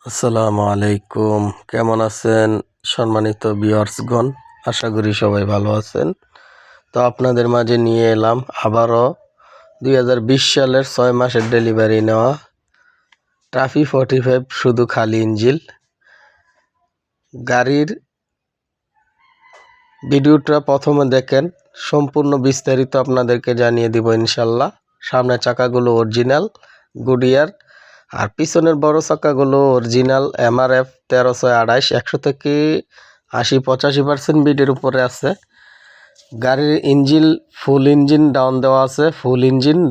আসসালামু আলাইকুম। কেমন আছেন সম্মানিত ভিউয়ার্সগণ? আশা করি সবাই ভালো আছেন। তো আপনাদের মাঝে নিয়ে এলাম আবারও 2020 সালের 6 মাসের ডেলিভারি নেওয়া ট্রাফি 45 শুধু খালি ইঞ্জিল গাড়ির ভিডিওটা প্রথমে দেখেন, সম্পূর্ণ বিস্তারিত আপনাদেরকে জানিয়ে দিব ইনশাল্লাহ। সামনের চাকাগুলো অরিজিনাল গুডিয়ার, আর পিছনের বড় চাকাগুলো অরিজিনাল MRF 1328, 100 থেকে 80-85% বিটের উপরে আছে। গাড়ির ফুল ইঞ্জিন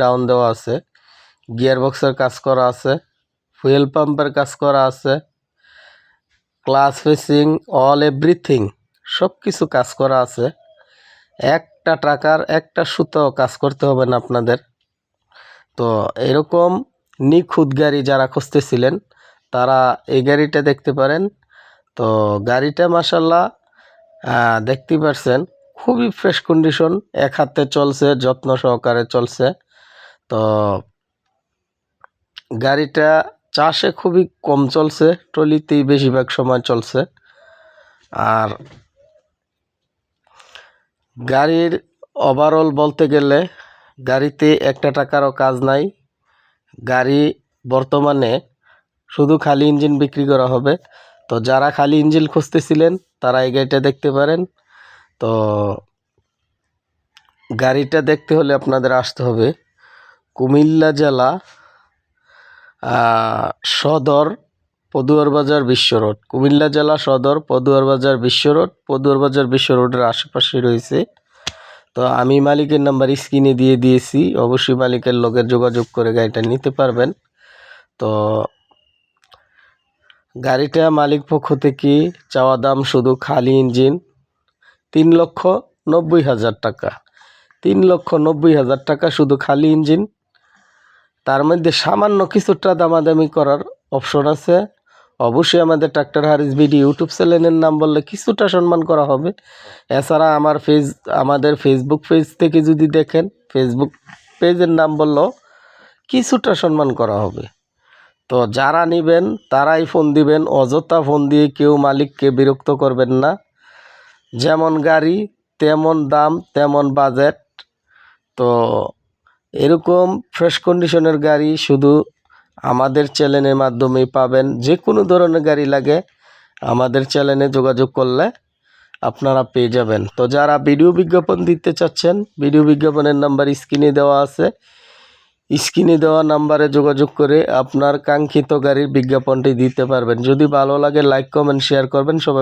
ডাউন দেওয়া আছে, গিয়ার বক্সের কাজ করা আছে, ফুয়েল পাম্পের কাজ করা আছে, ক্লাচ ফেসিং অল এভরিথিং সব কিছু কাজ করা আছে। একটা টাকার একটা সুতো কাজ করতে হবে না আপনাদের। তো এরকম নিখুঁত গাড়ি যারা খুঁজতেছিলেন তারা এই গাড়িটা দেখতে পারেন। তো গাড়িটা মাশাল্লাহ দেখতে পাচ্ছেন খুবই ফ্রেশ কন্ডিশন, এক হাতে চলছে, যত্ন সহকারে চলছে। তো গাড়িটা চাষে খুবই কম চলছে, ট্রলিতেই বেশিরভাগ সময় চলছে। আর গাড়ির ওভারঅল বলতে গেলে গাড়িতে একটা টাকারও কাজ নাই। গাড়ি বর্তমানে শুধু খালি ইঞ্জিন বিক্রি করা হবে। তো যারা খালি ইঞ্জিন খুঁজতেছিলেন তারা এই গাড়িটা দেখতে পারেন। তো গাড়িটা দেখতে হলে আপনাদের আসতে হবে কুমিল্লা জেলা সদর পদুয়ার বাজার বিশ্ব রোড। কুমিল্লা জেলা সদর পদুয়ার বাজার বিশ্ব রোড। পদুয়ার বাজার বিশ্ব রোডের আশেপাশে রয়েছে। তো আমি মালিকের নাম্বার স্ক্রিনে দিয়ে দিয়েছি, অবশ্যই মালিকের লগে যোগাযোগ করে গাড়িটা নিতে পারবেন। তো গাড়িটা মালিক পক্ষ থেকে চাওয়া দাম শুধু খালি ইঞ্জিন 3,90,000 টাকা। 3,90,000 টাকা শুধু খালি ইঞ্জিন। তার মধ্যে সামান্য কিছুটা দামাদামি করার অপশন আছে। অবশ্যই আমাদের ট্রাক্টর হারিস বিডি ইউটিউব চ্যানেলের নাম বললে কিছুটা সম্মান করা হবে। এছাড়া আমাদের ফেসবুক পেজ থেকে যদি দেখেন, ফেসবুক পেজের নাম বললেও কিছুটা সম্মান করা হবে। তো যারা নেবেন তারাই ফোন দিবেন, অযথা ফোন দিয়ে কেউ মালিককে বিরক্ত করবেন না। যেমন গাড়ি তেমন দাম তেমন বাজেট। তো এরকম ফ্রেশ কন্ডিশনের গাড়ি শুধু আমাদের চ্যানেলের মাধ্যমেই পাবেন। যে কোনো ধরনের গাড়ি লাগে আমাদের চ্যানেলে যোগাযোগ করলে আপনারা পেয়ে যাবেন। তো যারা ভিডিও বিজ্ঞাপন দিতে চাচ্ছেন, ভিডিও বিজ্ঞাপনের নাম্বার স্ক্রিনে দেওয়া আছে, স্ক্রিনে দেওয়া নাম্বারে যোগাযোগ করে আপনার কাঙ্ক্ষিত গাড়ির বিজ্ঞাপনটি দিতে পারবেন। যদি ভালো লাগে লাইক কমেন্ট শেয়ার করবেন। সবাই